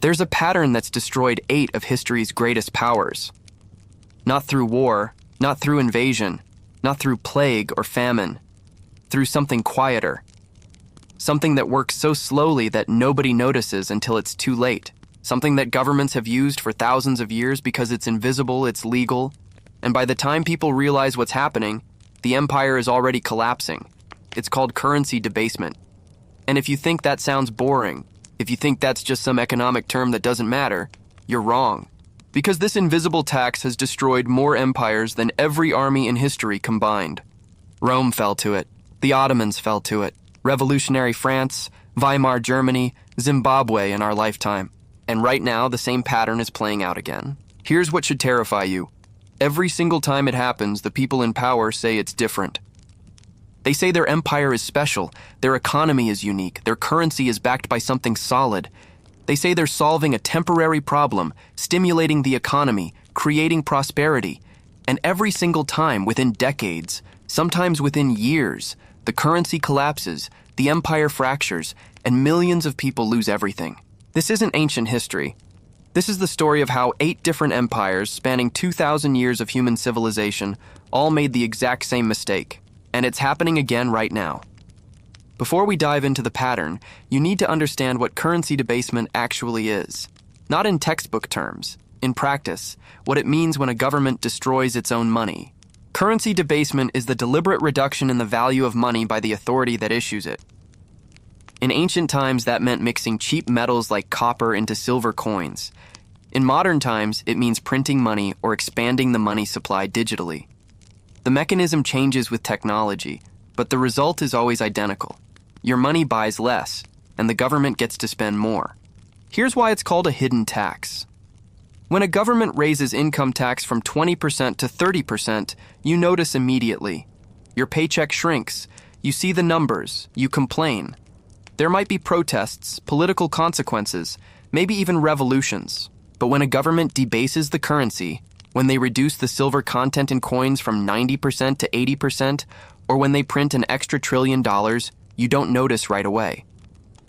There's a pattern that's destroyed 8 of history's greatest powers. Not through war, not through invasion, not through plague or famine, through something quieter. Something that works so slowly that nobody notices until it's too late. Something that governments have used for thousands of years because it's invisible, it's legal, and by the time people realize what's happening, the empire is already collapsing. It's called currency debasement. And if you think that sounds boring, if you think that's just some economic term that doesn't matter, you're wrong. Because this invisible tax has destroyed more empires than every army in history combined. Rome fell to it. The Ottomans fell to it. Revolutionary France, Weimar Germany, Zimbabwe in our lifetime. And right now, the same pattern is playing out again. Here's what should terrify you. Every single time it happens, the people in power say it's different. They say their empire is special, their economy is unique, their currency is backed by something solid. They say they're solving a temporary problem, stimulating the economy, creating prosperity. And every single time, within decades, sometimes within years, the currency collapses, the empire fractures, and millions of people lose everything. This isn't ancient history. This is the story of how 8 different empires spanning 2,000 years of human civilization all made the exact same mistake. And it's happening again right now. Before we dive into the pattern, you need to understand what currency debasement actually is. Not in textbook terms, in practice, what it means when a government destroys its own money. Currency debasement is the deliberate reduction in the value of money by the authority that issues it. In ancient times, that meant mixing cheap metals like copper into silver coins. In modern times, it means printing money or expanding the money supply digitally. The mechanism changes with technology, but the result is always identical. Your money buys less, and the government gets to spend more. Here's why it's called a hidden tax. When a government raises income tax from 20% to 30%, you notice immediately. Your paycheck shrinks, you see the numbers, you complain. There might be protests, political consequences, maybe even revolutions. But when a government debases the currency, when they reduce the silver content in coins from 90% to 80%, or when they print an extra $1 trillion, you don't notice right away.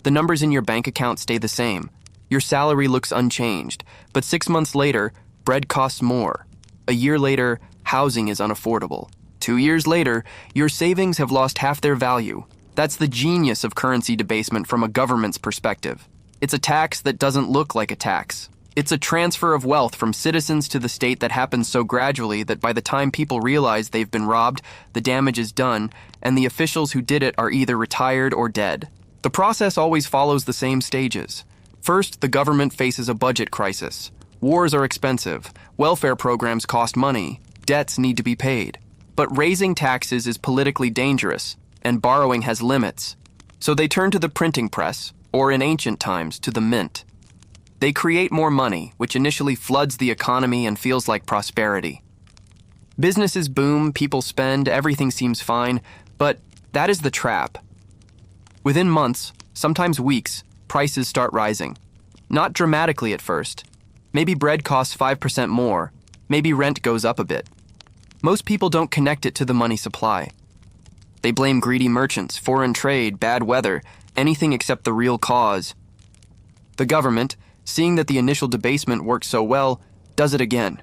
The numbers in your bank account stay the same. Your salary looks unchanged, but 6 months later, bread costs more. A year later, housing is unaffordable. 2 years later, your savings have lost half their value. That's the genius of currency debasement from a government's perspective. It's a tax that doesn't look like a tax. It's a transfer of wealth from citizens to the state that happens so gradually that by the time people realize they've been robbed, the damage is done, and the officials who did it are either retired or dead. The process always follows the same stages. First, the government faces a budget crisis. Wars are expensive, welfare programs cost money, debts need to be paid. But raising taxes is politically dangerous, and borrowing has limits. So they turn to the printing press, or in ancient times, to the mint. They create more money, which initially floods the economy and feels like prosperity. Businesses boom, people spend, everything seems fine, but that is the trap. Within months, sometimes weeks, prices start rising. Not dramatically at first. Maybe bread costs 5% more, maybe rent goes up a bit. Most people don't connect it to the money supply. They blame greedy merchants, foreign trade, bad weather, anything except the real cause. The government, seeing that the initial debasement worked so well, does it again,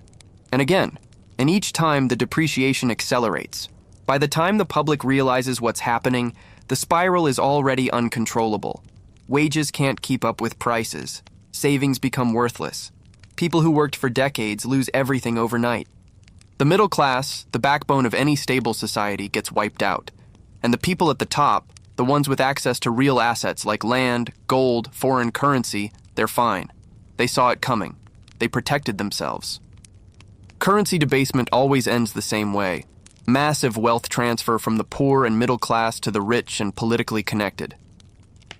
and each time the depreciation accelerates. By the time the public realizes what's happening, the spiral is already uncontrollable. Wages can't keep up with prices. Savings become worthless. People who worked for decades lose everything overnight. The middle class, the backbone of any stable society, gets wiped out. And the people at the top, the ones with access to real assets like land, gold, foreign currency, they're fine. They saw it coming. They protected themselves. Currency debasement always ends the same way. Massive wealth transfer from the poor and middle class to the rich and politically connected.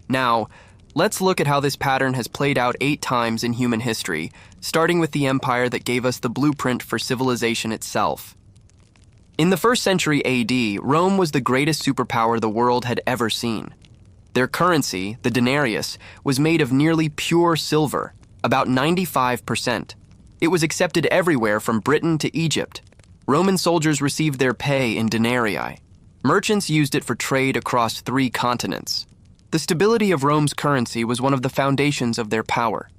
Now, let's look at how this pattern has played out 8 times in human history, starting with the empire that gave us the blueprint for civilization itself. In the 1st century AD, Rome was the greatest superpower the world had ever seen. Their currency, the denarius, was made of nearly pure silver, about 95%. It was accepted everywhere from Britain to Egypt. Roman soldiers received their pay in denarii. Merchants used it for trade across 3 continents. The stability of Rome's currency was one of the foundations of their power.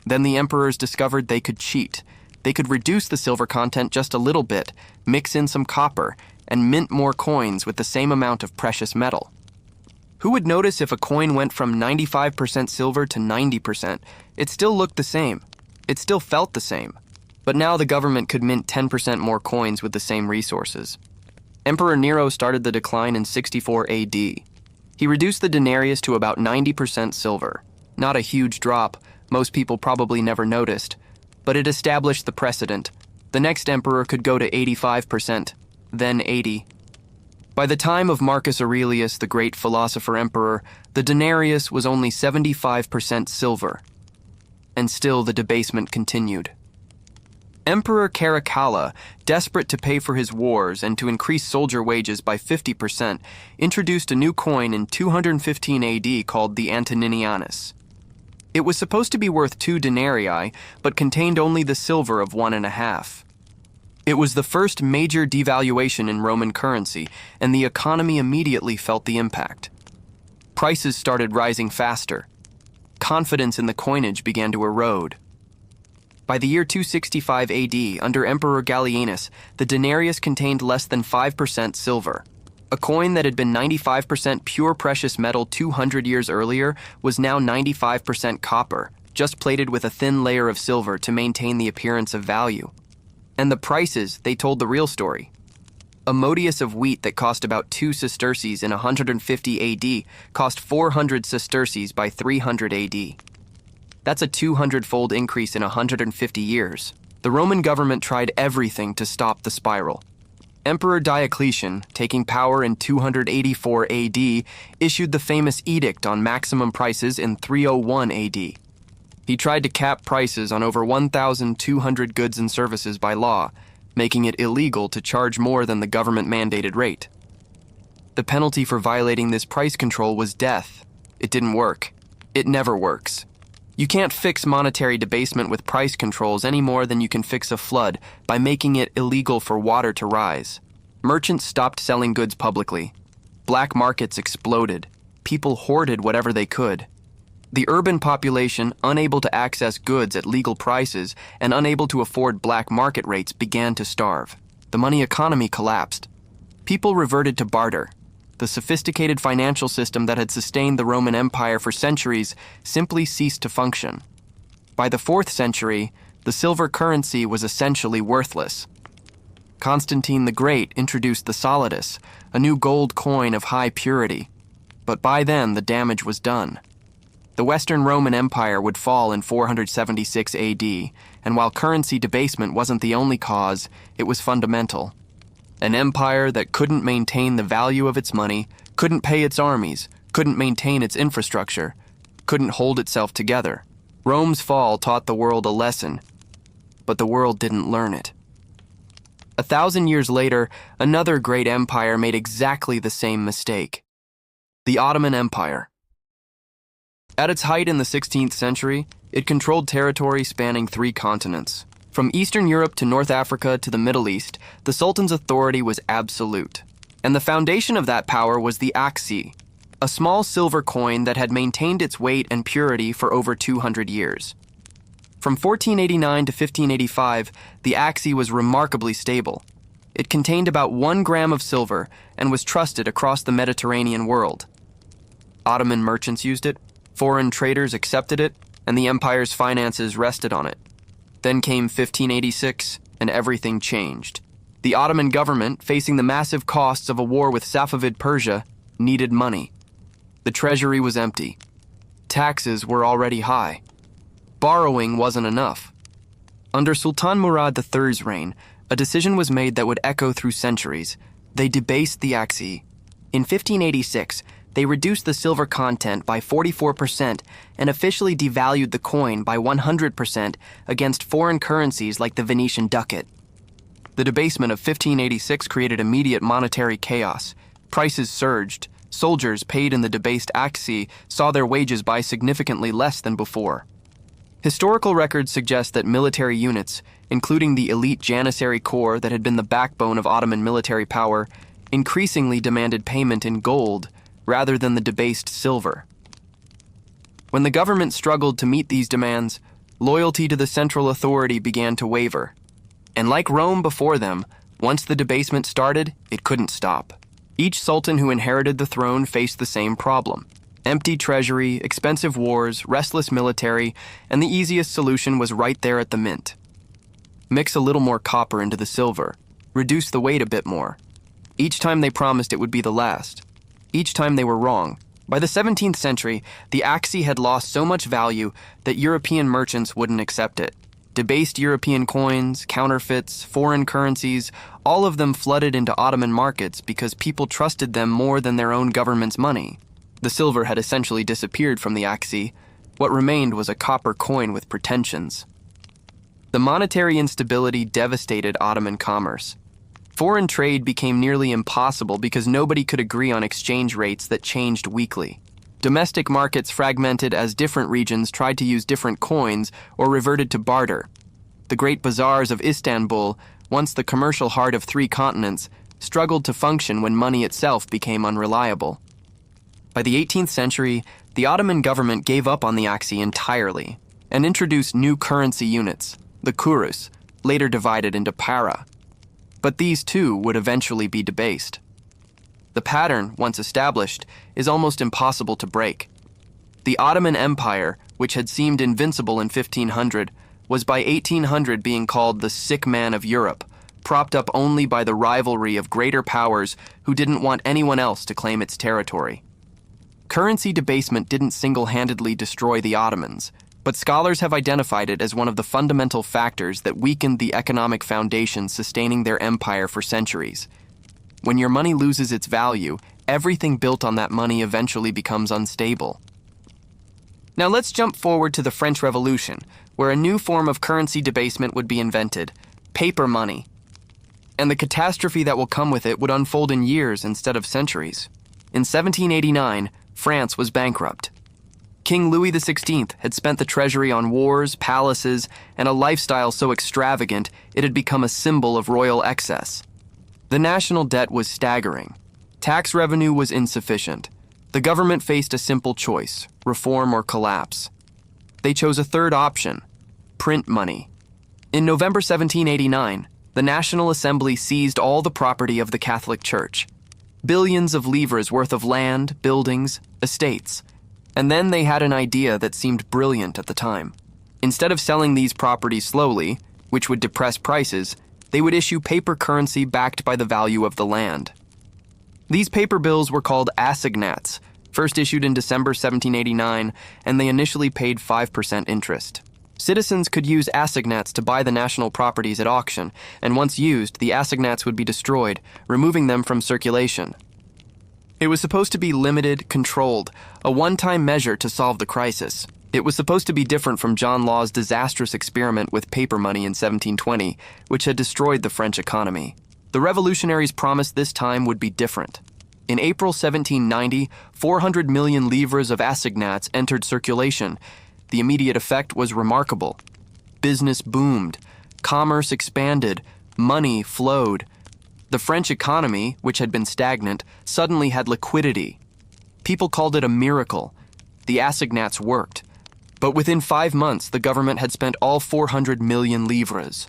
Then the emperors discovered they could cheat. They could reduce the silver content just a little bit, mix in some copper, and mint more coins with the same amount of precious metal. Who would notice if a coin went from 95% silver to 90%? It still looked the same. It still felt the same. But now the government could mint 10% more coins with the same resources. Emperor Nero started the decline in 64 AD. He reduced the denarius to about 90% silver. Not a huge drop, most people probably never noticed, but it established the precedent. The next emperor could go to 85%, then 80%. By the time of Marcus Aurelius, the great philosopher-emperor, the denarius was only 75% silver. And still the debasement continued. Emperor Caracalla, desperate to pay for his wars and to increase soldier wages by 50%, introduced a new coin in 215 AD called the Antoninianus. It was supposed to be worth 2 denarii, but contained only the silver of 1.5. It was the first major devaluation in Roman currency, and the economy immediately felt the impact. Prices started rising faster. Confidence in the coinage began to erode. By the year 265 AD, under Emperor Gallienus, the denarius contained less than 5% silver. A coin that had been 95% pure precious metal 200 years earlier was now 95% copper, just plated with a thin layer of silver to maintain the appearance of value. And the prices, they told the real story. A modius of wheat that cost about 2 sesterces in 150 AD cost 400 sesterces by 300 AD. That's a 200-fold increase in 150 years. The Roman government tried everything to stop the spiral. Emperor Diocletian, taking power in 284 AD, issued the famous edict on maximum prices in 301 AD. He tried to cap prices on over 1,200 goods and services by law, making it illegal to charge more than the government-mandated rate. The penalty for violating this price control was death. It didn't work. It never works. You can't fix monetary debasement with price controls any more than you can fix a flood by making it illegal for water to rise. Merchants stopped selling goods publicly. Black markets exploded. People hoarded whatever they could. The urban population, unable to access goods at legal prices and unable to afford black market rates, began to starve. The money economy collapsed. People reverted to barter. The sophisticated financial system that had sustained the Roman Empire for centuries simply ceased to function. By the 4th century, the silver currency was essentially worthless. Constantine the Great introduced the solidus, a new gold coin of high purity. But by then, the damage was done. The Western Roman Empire would fall in 476 AD, and while currency debasement wasn't the only cause, it was fundamental. An empire that couldn't maintain the value of its money, couldn't pay its armies, couldn't maintain its infrastructure, couldn't hold itself together. Rome's fall taught the world a lesson, but the world didn't learn it. 1,000 years later, another great empire made exactly the same mistake. The Ottoman Empire. At its height in the 16th century, it controlled territory spanning 3 continents. From Eastern Europe to North Africa to the Middle East, the Sultan's authority was absolute. And the foundation of that power was the Akce, a small silver coin that had maintained its weight and purity for over 200 years. From 1489 to 1585, the Akce was remarkably stable. It contained about 1 gram of silver and was trusted across the Mediterranean world. Ottoman merchants used it, foreign traders accepted it, and the empire's finances rested on it. Then came 1586, and everything changed. The Ottoman government, facing the massive costs of a war with Safavid Persia, needed money. The treasury was empty. Taxes were already high. Borrowing wasn't enough. Under Sultan Murad III's reign, a decision was made that would echo through centuries. They debased the Akce. In 1586, they reduced the silver content by 44% and officially devalued the coin by 100% against foreign currencies like the Venetian ducat. The debasement of 1586 created immediate monetary chaos. Prices surged. Soldiers paid in the debased Akce saw their wages by significantly less than before. Historical records suggest that military units, including the elite Janissary Corps that had been the backbone of Ottoman military power, increasingly demanded payment in gold rather than the debased silver. When the government struggled to meet these demands, Loyalty to the central authority began to waver. And like Rome before them, once the debasement started, it couldn't stop. Each sultan who inherited the throne faced the same problem: empty treasury, expensive wars, restless military, and the easiest solution was right there at the mint. Mix a little more copper into the silver, reduce the weight a bit more. Each time they promised it would be the last. Each time they were wrong. By the 17th century, the Akce had lost so much value that European merchants wouldn't accept it. Debased European coins, counterfeits, foreign currencies, all of them flooded into Ottoman markets because people trusted them more than their own government's money. The silver had essentially disappeared from the Akce. What remained was a copper coin with pretensions. The monetary instability devastated Ottoman commerce. Foreign trade became nearly impossible because nobody could agree on exchange rates that changed weekly. Domestic markets fragmented as different regions tried to use different coins or reverted to barter. The great bazaars of Istanbul, once the commercial heart of 3 continents, struggled to function when money itself became unreliable. By the 18th century, the Ottoman government gave up on the Akce entirely and introduced new currency units, the kurus, later divided into para. But these too would eventually be debased. The pattern, once established, is almost impossible to break. The Ottoman Empire, which had seemed invincible in 1500, was by 1800 being called the sick man of Europe, propped up only by the rivalry of greater powers who didn't want anyone else to claim its territory. Currency debasement didn't single-handedly destroy the Ottomans, but scholars have identified it as one of the fundamental factors that weakened the economic foundation sustaining their empire for centuries. When your money loses its value, everything built on that money eventually becomes unstable. Now let's jump forward to the French Revolution, where a new form of currency debasement would be invented: paper money. And the catastrophe that will come with it would unfold in years instead of centuries. In 1789, France was bankrupt. King Louis XVI had spent the treasury on wars, palaces, and a lifestyle so extravagant it had become a symbol of royal excess. The national debt was staggering. Tax revenue was insufficient. The government faced a simple choice: reform or collapse. They chose a third option: print money. In November 1789, the National Assembly seized all the property of the Catholic Church. Billions of livres worth of land, buildings, estates. And then they had an idea that seemed brilliant at the time. Instead of selling these properties slowly, which would depress prices, they would issue paper currency backed by the value of the land. These paper bills were called assignats, first issued in December 1789, and they initially paid 5% interest. Citizens could use assignats to buy the national properties at auction, and once used, the assignats would be destroyed, removing them from circulation. It was supposed to be limited, controlled, a one-time measure to solve the crisis. It was supposed to be different from John Law's disastrous experiment with paper money in 1720, which had destroyed the French economy. The revolutionaries promised this time would be different. In April 1790, 400 million livres of assignats entered circulation. The immediate effect was remarkable. Business boomed, commerce expanded, money flowed. The French economy, which had been stagnant, suddenly had liquidity. People called it a miracle. The assignats worked. But within 5 months, the government had spent all 400 million livres.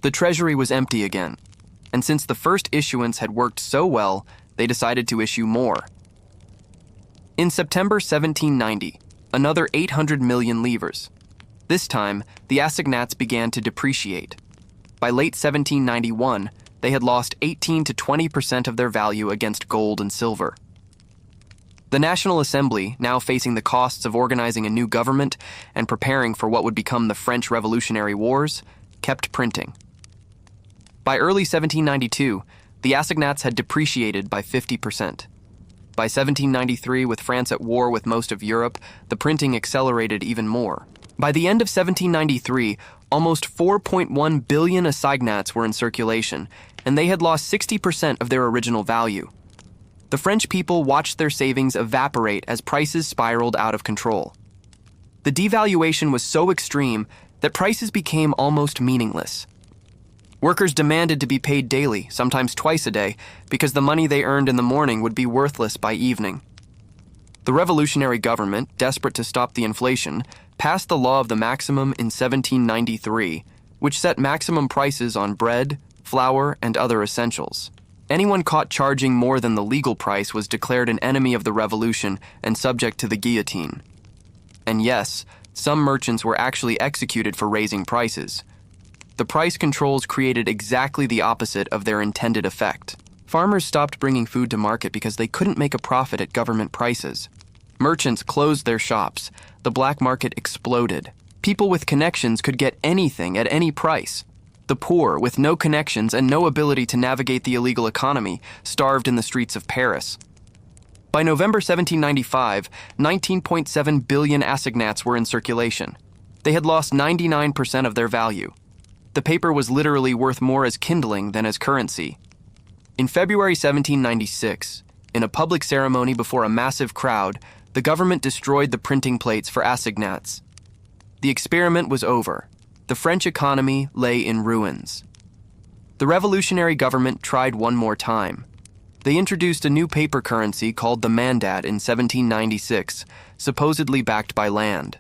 The treasury was empty again. And since the first issuance had worked so well, they decided to issue more. In September 1790, another 800 million livres. This time, the assignats began to depreciate. By late 1791, they had lost 18 to 20% of their value against gold and silver. The National Assembly, now facing the costs of organizing a new government and preparing for what would become the French Revolutionary Wars, kept printing. By early 1792, the assignats had depreciated by 50%. By 1793, with France at war with most of Europe, the printing accelerated even more. By the end of 1793, almost 4.1 billion assignats were in circulation, and they had lost 60% of their original value. The French people watched their savings evaporate as prices spiraled out of control. The devaluation was so extreme that prices became almost meaningless. Workers demanded to be paid daily, sometimes twice a day, because the money they earned in the morning would be worthless by evening. The revolutionary government, desperate to stop the inflation, passed the law of the maximum in 1793, which set maximum prices on bread, flour, and other essentials. Anyone caught charging more than the legal price was declared an enemy of the revolution and subject to the guillotine. And yes, some merchants were actually executed for raising prices. The price controls created exactly the opposite of their intended effect. Farmers stopped bringing food to market because they couldn't make a profit at government prices. Merchants closed their shops. The black market exploded. People with connections could get anything at any price. The poor, with no connections and no ability to navigate the illegal economy, starved in the streets of Paris. By November 1795, 19.7 billion assignats were in circulation. They had lost 99% of their value. The paper was literally worth more as kindling than as currency. In February 1796, in a public ceremony before a massive crowd, the government destroyed the printing plates for assignats. The experiment was over. The French economy lay in ruins. The revolutionary government tried one more time. They introduced a new paper currency called the mandat in 1796, supposedly backed by land.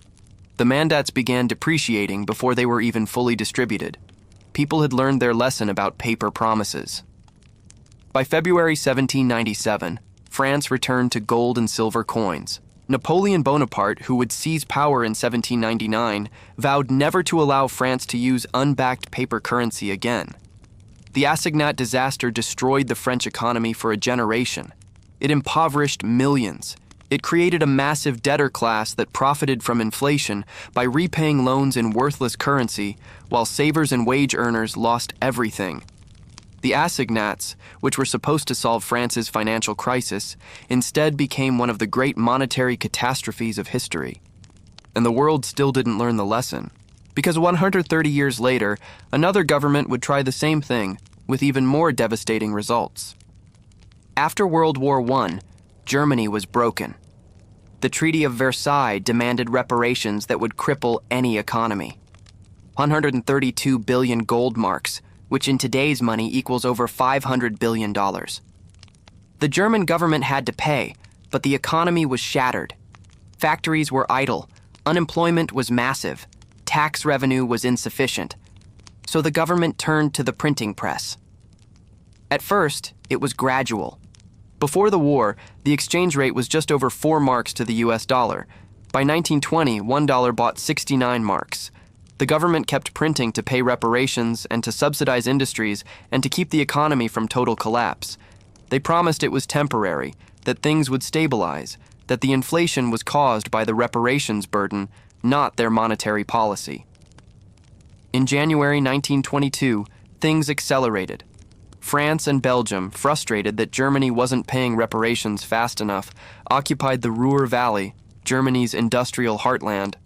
The mandats began depreciating before they were even fully distributed. People had learned their lesson about paper promises. By February 1797, France returned to gold and silver coins. Napoleon Bonaparte, who would seize power in 1799, vowed never to allow France to use unbacked paper currency again. The assignat disaster destroyed the French economy for a generation. It impoverished millions. It created a massive debtor class that profited from inflation by repaying loans in worthless currency, while savers and wage earners lost everything. The assignats, which were supposed to solve France's financial crisis, instead became one of the great monetary catastrophes of history. And the world still didn't learn the lesson, because 130 years later, another government would try the same thing, with even more devastating results. After World War I, Germany was broken. The Treaty of Versailles demanded reparations that would cripple any economy. 132 billion gold marks, which in today's money equals over $500 billion. The German government had to pay, but the economy was shattered. Factories were idle, unemployment was massive, tax revenue was insufficient. So the government turned to the printing press. At first, it was gradual. Before the war, the exchange rate was just over 4 marks to the US dollar. By 1920, $1 bought 69 marks. The government kept printing to pay reparations and to subsidize industries and to keep the economy from total collapse. They promised it was temporary, that things would stabilize, that the inflation was caused by the reparations burden, not their monetary policy. In January 1922, things accelerated. France and Belgium, frustrated that Germany wasn't paying reparations fast enough, occupied the Ruhr Valley, Germany's industrial heartland.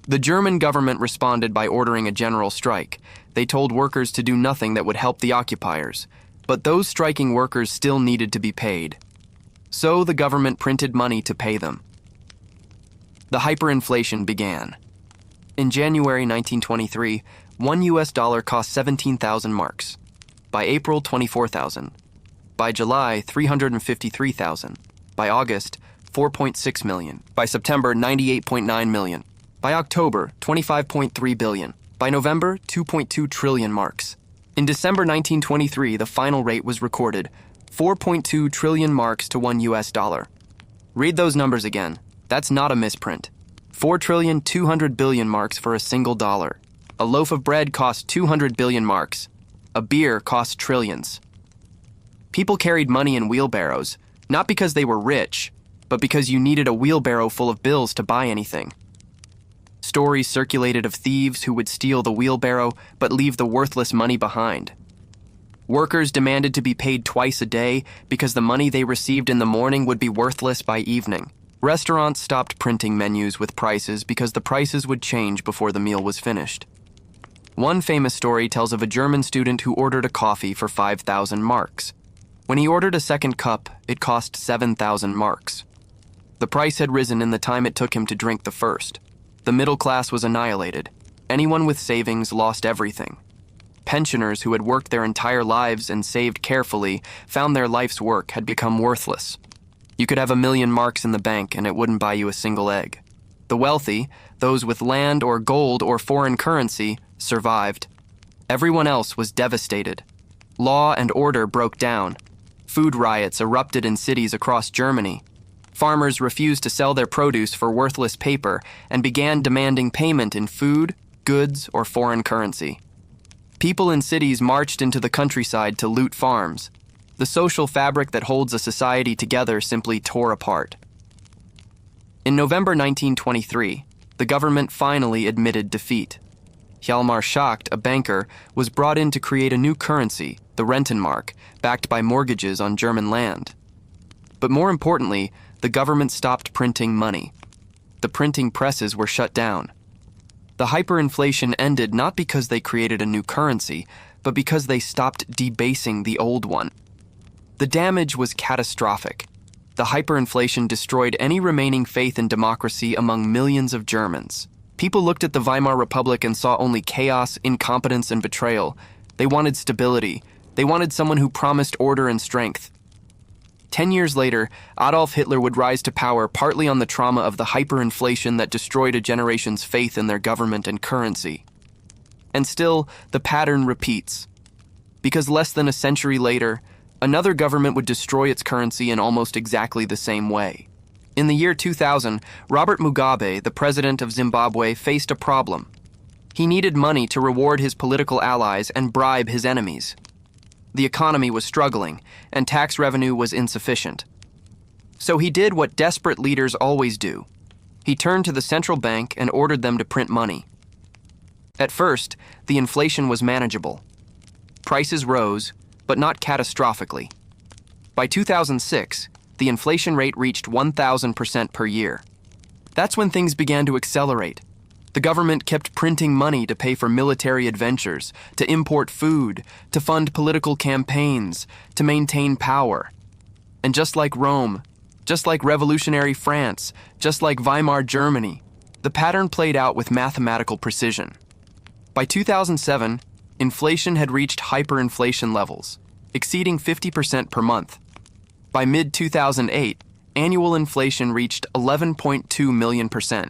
The German government responded by ordering a general strike. They told workers to do nothing that would help the occupiers, but those striking workers still needed to be paid. So the government printed money to pay them. The hyperinflation began. In January 1923, $1 cost 17,000 marks. By April, 24,000. By July, 353,000. By August, 4.6 million. By September, 98.9 million. By October, 25.3 billion. By November, 2.2 trillion marks. In December 1923, the final rate was recorded, 4.2 trillion marks to $1. Read those numbers again. That's not a misprint. 4.2 trillion marks for a single dollar. A loaf of bread costs 200 billion marks. A beer costs trillions. People carried money in wheelbarrows, not because they were rich, but because you needed a wheelbarrow full of bills to buy anything. Stories circulated of thieves who would steal the wheelbarrow but leave the worthless money behind. Workers demanded to be paid twice a day because the money they received in the morning would be worthless by evening. Restaurants stopped printing menus with prices because the prices would change before the meal was finished. One famous story tells of a German student who ordered a coffee for 5,000 marks. When he ordered a second cup, it cost 7,000 marks. The price had risen in the time it took him to drink the first. The middle class was annihilated. Anyone with savings lost everything. Pensioners who had worked their entire lives and saved carefully found their life's work had become worthless. You could have 1,000,000 marks in the bank and it wouldn't buy you a single egg. The wealthy, those with land or gold or foreign currency, survived. Everyone else was devastated. Law and order broke down. Food riots erupted in cities across Germany. Farmers refused to sell their produce for worthless paper and began demanding payment in food, goods, or foreign currency. People in cities marched into the countryside to loot farms. The social fabric that holds a society together simply tore apart. In November 1923, the government finally admitted defeat. Hjalmar Schacht, a banker, was brought in to create a new currency, the Rentenmark, backed by mortgages on German land. But more importantly, the government stopped printing money. The printing presses were shut down. The hyperinflation ended not because they created a new currency, but because they stopped debasing the old one. The damage was catastrophic. The hyperinflation destroyed any remaining faith in democracy among millions of Germans. People looked at the Weimar Republic and saw only chaos, incompetence, and betrayal. They wanted stability. They wanted someone who promised order and strength. 10 years later, Adolf Hitler would rise to power partly on the trauma of the hyperinflation that destroyed a generation's faith in their government and currency. And still, the pattern repeats. Because less than a century later, another government would destroy its currency in almost exactly the same way. In the year 2000, Robert Mugabe, the president of Zimbabwe, faced a problem. He needed money to reward his political allies and bribe his enemies. The economy was struggling, and tax revenue was insufficient. So he did what desperate leaders always do. He turned to the central bank and ordered them to print money. At first, the inflation was manageable. Prices rose, but not catastrophically. By 2006, the inflation rate reached 1,000% per year. That's when things began to accelerate. The government kept printing money to pay for military adventures, to import food, to fund political campaigns, to maintain power. And just like Rome, just like revolutionary France, just like Weimar Germany, the pattern played out with mathematical precision. By 2007, inflation had reached hyperinflation levels, exceeding 50% per month. By mid-2008, annual inflation reached 11.2 million%.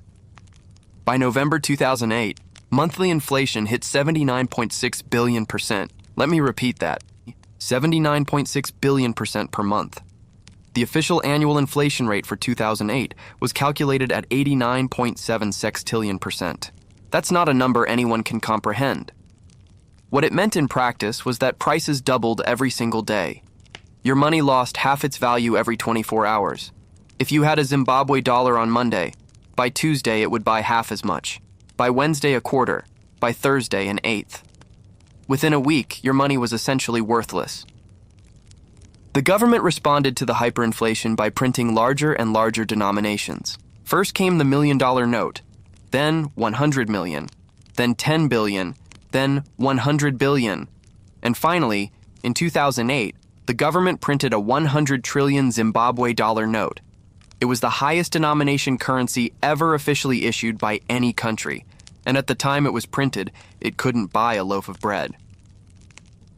By November 2008, monthly inflation hit 79.6 billion%. Let me repeat that, 79.6 billion% per month. The official annual inflation rate for 2008 was calculated at 89.7 sextillion%. That's not a number anyone can comprehend. What it meant in practice was that prices doubled every single day. Your money lost half its value every 24 hours. If you had a Zimbabwe dollar on Monday, by Tuesday it would buy half as much. By Wednesday, a quarter. By Thursday, an eighth. Within a week, your money was essentially worthless. The government responded to the hyperinflation by printing larger and larger denominations. First came the $1 million note, then 100 million, then 10 billion, then 100 billion, and finally, in 2008, the government printed a 100 trillion Zimbabwe dollar note. It was the highest denomination currency ever officially issued by any country, and at the time it was printed, it couldn't buy a loaf of bread.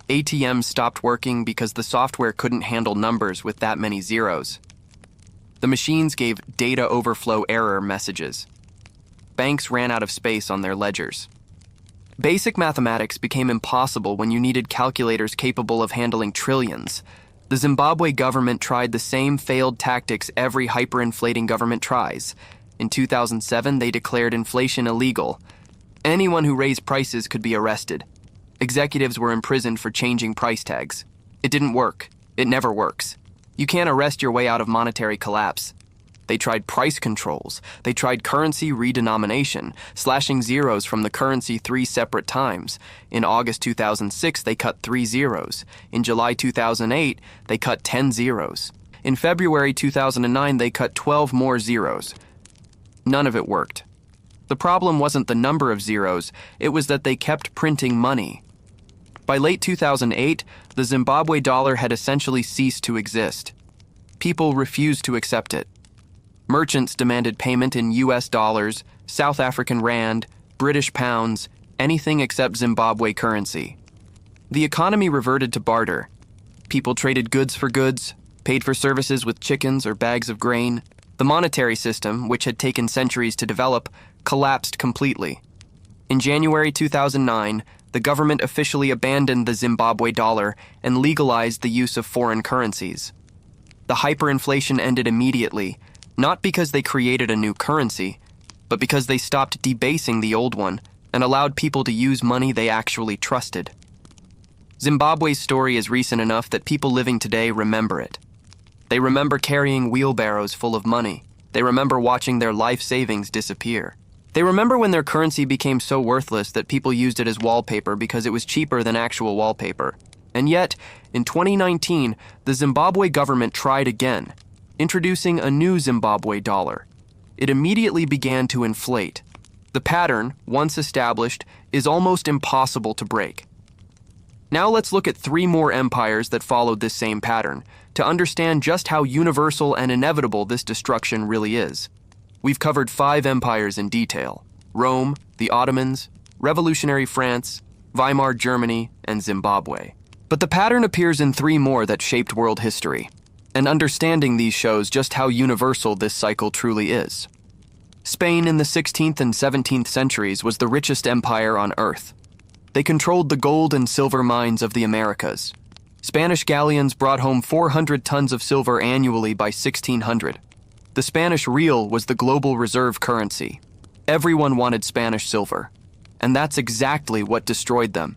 ATMs stopped working because the software couldn't handle numbers with that many zeros. The machines gave data overflow error messages. Banks ran out of space on their ledgers. Basic mathematics became impossible when you needed calculators capable of handling trillions. The Zimbabwe government tried the same failed tactics every hyperinflating government tries. In 2007, they declared inflation illegal. Anyone who raised prices could be arrested. Executives were imprisoned for changing price tags. It didn't work. It never works. You can't arrest your way out of monetary collapse. They tried price controls. They tried currency redenomination, slashing zeros from the currency 3 separate times. In August 2006, they cut 3 zeros. In July 2008, they cut 10 zeros. In February 2009, they cut 12 more zeros. None of it worked. The problem wasn't the number of zeros, it was that they kept printing money. By late 2008, the Zimbabwe dollar had essentially ceased to exist. People refused to accept it. Merchants demanded payment in US dollars, South African rand, British pounds, anything except Zimbabwe currency. The economy reverted to barter. People traded goods for goods, paid for services with chickens or bags of grain. The monetary system, which had taken centuries to develop, collapsed completely. In January 2009, the government officially abandoned the Zimbabwe dollar and legalized the use of foreign currencies. The hyperinflation ended immediately, not because they created a new currency, but because they stopped debasing the old one and allowed people to use money they actually trusted. Zimbabwe's story is recent enough that people living today remember it. They remember carrying wheelbarrows full of money. They remember watching their life savings disappear. They remember when their currency became so worthless that people used it as wallpaper because it was cheaper than actual wallpaper. And yet, in 2019, the Zimbabwe government tried again, introducing a new Zimbabwe dollar. It immediately began to inflate. The pattern, once established, is almost impossible to break. Now let's look at 3 more empires that followed this same pattern to understand just how universal and inevitable this destruction really is. We've covered 5 empires in detail: Rome, the Ottomans, Revolutionary France, Weimar Germany, and Zimbabwe. But the pattern appears in 3 more that shaped world history, and understanding these shows just how universal this cycle truly is. Spain in the 16th and 17th centuries was the richest empire on Earth. They controlled the gold and silver mines of the Americas. Spanish galleons brought home 400 tons of silver annually by 1600. The Spanish real was the global reserve currency. Everyone wanted Spanish silver, and that's exactly what destroyed them.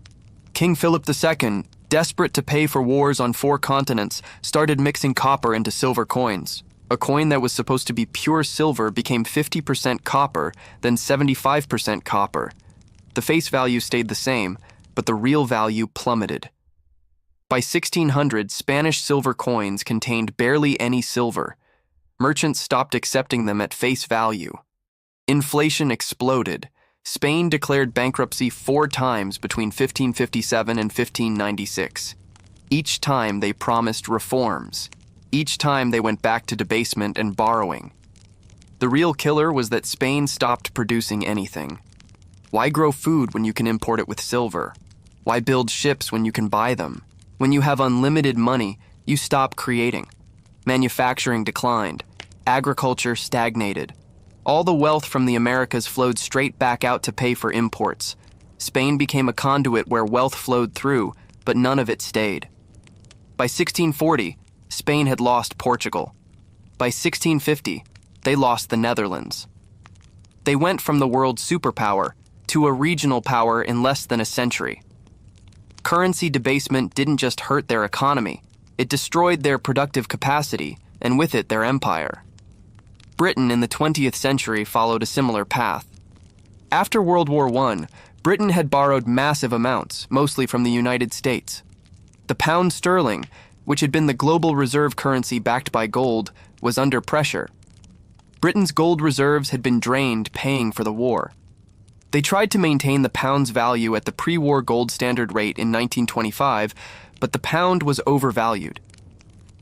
King Philip II, desperate to pay for wars on 4 continents, started mixing copper into silver coins. A coin that was supposed to be pure silver became 50% copper, then 75% copper. The face value stayed the same, but the real value plummeted. By 1600, Spanish silver coins contained barely any silver. Merchants stopped accepting them at face value. Inflation exploded. Spain declared bankruptcy 4 times between 1557 and 1596. Each time they promised reforms. Each time they went back to debasement and borrowing. The real killer was that Spain stopped producing anything. Why grow food when you can import it with silver? Why build ships when you can buy them? When you have unlimited money, you stop creating. Manufacturing declined. Agriculture stagnated. All the wealth from the Americas flowed straight back out to pay for imports. Spain became a conduit where wealth flowed through, but none of it stayed. By 1640, Spain had lost Portugal. By 1650, they lost the Netherlands. They went from the world's superpower to a regional power in less than a century. Currency debasement didn't just hurt their economy, it destroyed their productive capacity, and with it their empire. Britain in the 20th century followed a similar path. After World War I, Britain had borrowed massive amounts, mostly from the United States. The pound sterling, which had been the global reserve currency backed by gold, was under pressure. Britain's gold reserves had been drained paying for the war. They tried to maintain the pound's value at the pre-war gold standard rate in 1925, but the pound was overvalued.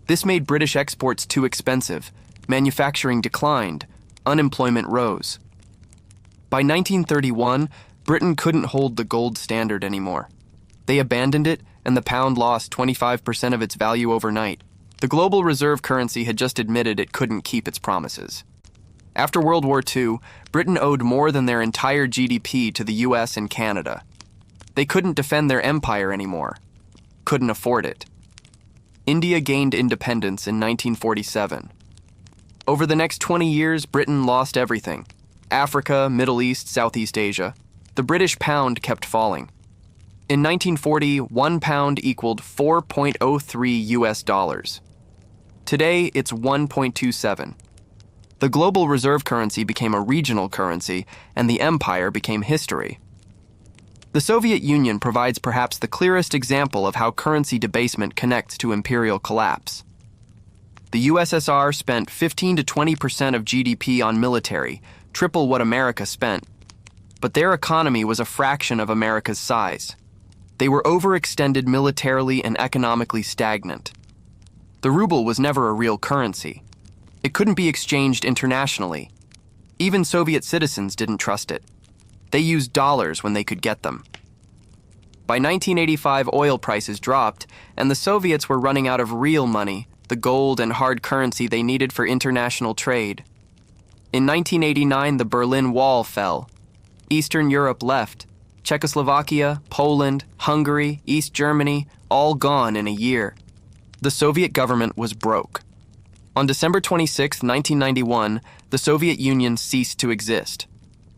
This made British exports too expensive, manufacturing declined, unemployment rose. By 1931, Britain couldn't hold the gold standard anymore. They abandoned it, and the pound lost 25% of its value overnight. The global reserve currency had just admitted it couldn't keep its promises. After World War II, Britain owed more than their entire GDP to the US and Canada. They couldn't defend their empire anymore. Couldn't afford it. India gained independence in 1947. Over the next 20 years, Britain lost everything. Africa, Middle East, Southeast Asia. The British pound kept falling. In 1940, 1 pound equaled 4.03 US dollars. Today, it's 1.27. The global reserve currency became a regional currency, and the empire became history. The Soviet Union provides perhaps the clearest example of how currency debasement connects to imperial collapse. The USSR spent 15 to 20% of GDP on military, triple what America spent. But their economy was a fraction of America's size. They were overextended militarily and economically stagnant. The ruble was never a real currency. It couldn't be exchanged internationally. Even Soviet citizens didn't trust it. They used dollars when they could get them. By 1985, oil prices dropped, and the Soviets were running out of real money, the gold and hard currency they needed for international trade. In 1989, the Berlin Wall fell. Eastern Europe left. Czechoslovakia, Poland, Hungary, East Germany, all gone in a year. The Soviet government was broke. On December 26, 1991, the Soviet Union ceased to exist.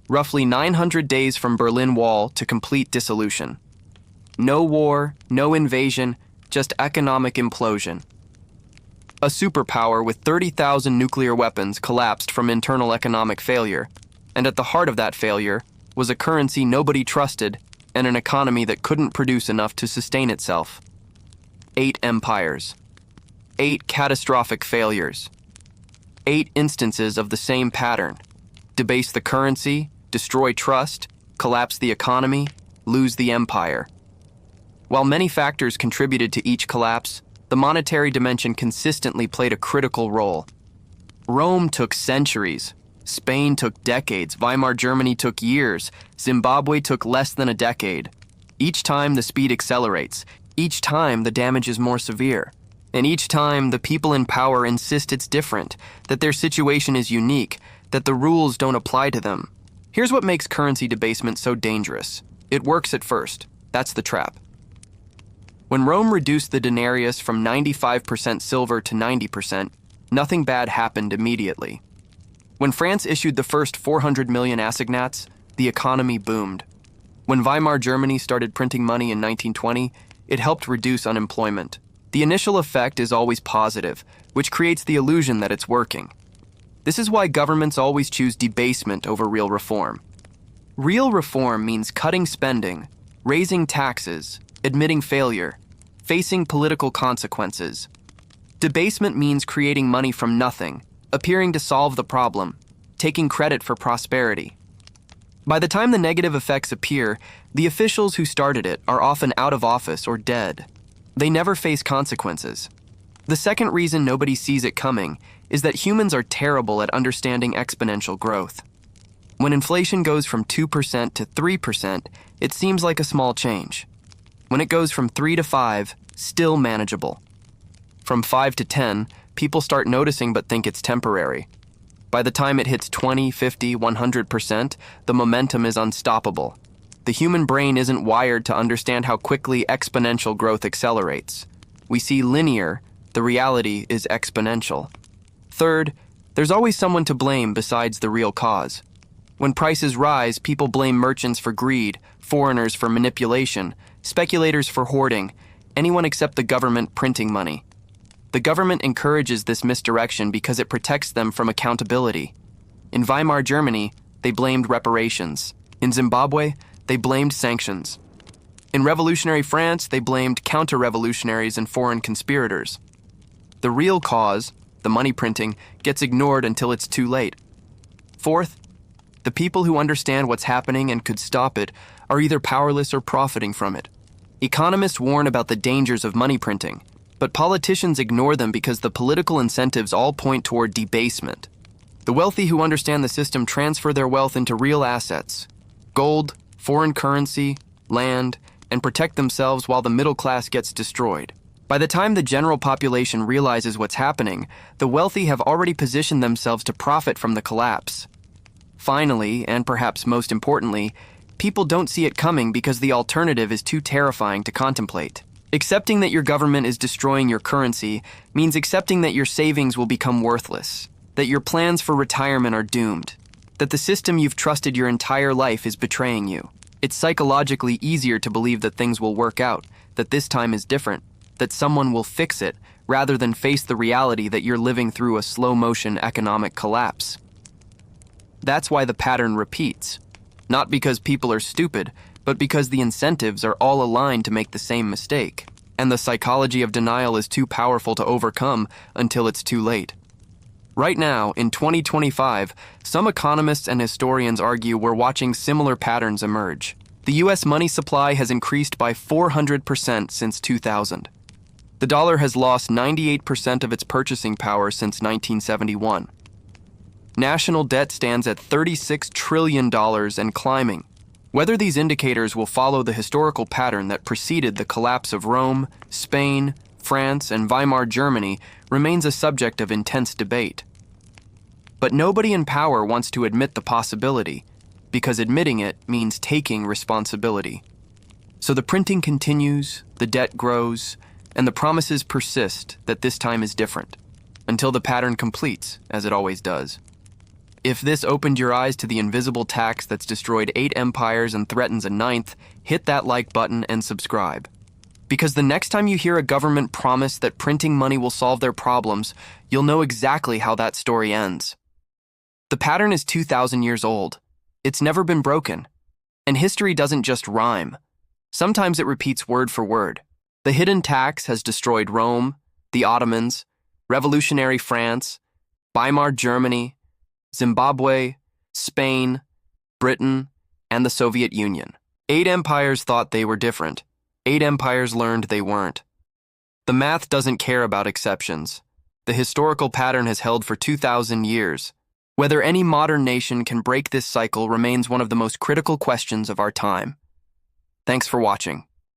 Roughly 900 days from Berlin Wall to complete dissolution. No war, no invasion, just economic implosion. A superpower with 30,000 nuclear weapons collapsed from internal economic failure, and at the heart of that failure was a currency nobody trusted and an economy that couldn't produce enough to sustain itself. 8 empires. 8 catastrophic failures. 8 instances of the same pattern. Debase the currency, destroy trust, collapse the economy, lose the empire. While many factors contributed to each collapse, the monetary dimension consistently played a critical role. Rome took centuries. Spain took decades. Weimar Germany took years. Zimbabwe took less than a decade. Each time the speed accelerates. Each time the damage is more severe. And each time the people in power insist it's different, that their situation is unique, that the rules don't apply to them. Here's what makes currency debasement so dangerous. It works at first. That's the trap. When Rome reduced the denarius from 95% silver to 90%, nothing bad happened immediately. When France issued the first 400 million assignats, the economy boomed. When Weimar Germany started printing money in 1920, it helped reduce unemployment. The initial effect is always positive, which creates the illusion that it's working. This is why governments always choose debasement over real reform. Real reform means cutting spending, raising taxes, admitting failure, facing political consequences. Debasement means creating money from nothing, appearing to solve the problem, taking credit for prosperity. By the time the negative effects appear, the officials who started it are often out of office or dead. They never face consequences. The second reason nobody sees it coming is that humans are terrible at understanding exponential growth. When inflation goes from 2% to 3%, it seems like a small change. When it goes from 3 to 5, still manageable. From 5 to 10, people start noticing but think it's temporary. By the time it hits 20, 50, 100%, the momentum is unstoppable. The human brain isn't wired to understand how quickly exponential growth accelerates. We see linear, the reality is exponential. Third, there's always someone to blame besides the real cause. When prices rise, people blame merchants for greed, foreigners for manipulation, speculators for hoarding, anyone except the government printing money. The government encourages this misdirection because it protects them from accountability. In Weimar Germany, they blamed reparations. In Zimbabwe, they blamed sanctions. In revolutionary France, they blamed counter-revolutionaries and foreign conspirators. The real cause, the money printing, gets ignored until it's too late. Fourth, the people who understand what's happening and could stop it are either powerless or profiting from it. Economists warn about the dangers of money printing, but politicians ignore them because the political incentives all point toward debasement. The wealthy who understand the system transfer their wealth into real assets, gold, foreign currency, land, and protect themselves while the middle class gets destroyed. By the time the general population realizes what's happening, the wealthy have already positioned themselves to profit from the collapse. Finally, and perhaps most importantly, people don't see it coming because the alternative is too terrifying to contemplate. Accepting that your government is destroying your currency means accepting that your savings will become worthless, that your plans for retirement are doomed, that the system you've trusted your entire life is betraying you. It's psychologically easier to believe that things will work out, that this time is different, that someone will fix it, rather than face the reality that you're living through a slow-motion economic collapse. That's why the pattern repeats. Not because people are stupid, but because the incentives are all aligned to make the same mistake, and the psychology of denial is too powerful to overcome until it's too late. Right now, in 2025, some economists and historians argue we're watching similar patterns emerge. The U.S. money supply has increased by 400% since 2000. The dollar has lost 98% of its purchasing power since 1971. National debt stands at $36 trillion and climbing. Whether these indicators will follow the historical pattern that preceded the collapse of Rome, Spain, France, and Weimar Germany remains a subject of intense debate. But nobody in power wants to admit the possibility, because admitting it means taking responsibility. So the printing continues, the debt grows, and the promises persist that this time is different, until the pattern completes, as it always does. If this opened your eyes to the invisible tax that's destroyed 8 empires and threatens a 9th, hit that like button and subscribe. Because the next time you hear a government promise that printing money will solve their problems, you'll know exactly how that story ends. The pattern is 2,000 years old. It's never been broken. And history doesn't just rhyme. Sometimes it repeats word for word. The hidden tax has destroyed Rome, the Ottomans, revolutionary France, Weimar Germany, Zimbabwe, Spain, Britain, and the Soviet Union. 8 empires thought they were different. 8 empires learned they weren't. The math doesn't care about exceptions. The historical pattern has held for 2,000 years. Whether any modern nation can break this cycle remains one of the most critical questions of our time. Thanks for watching.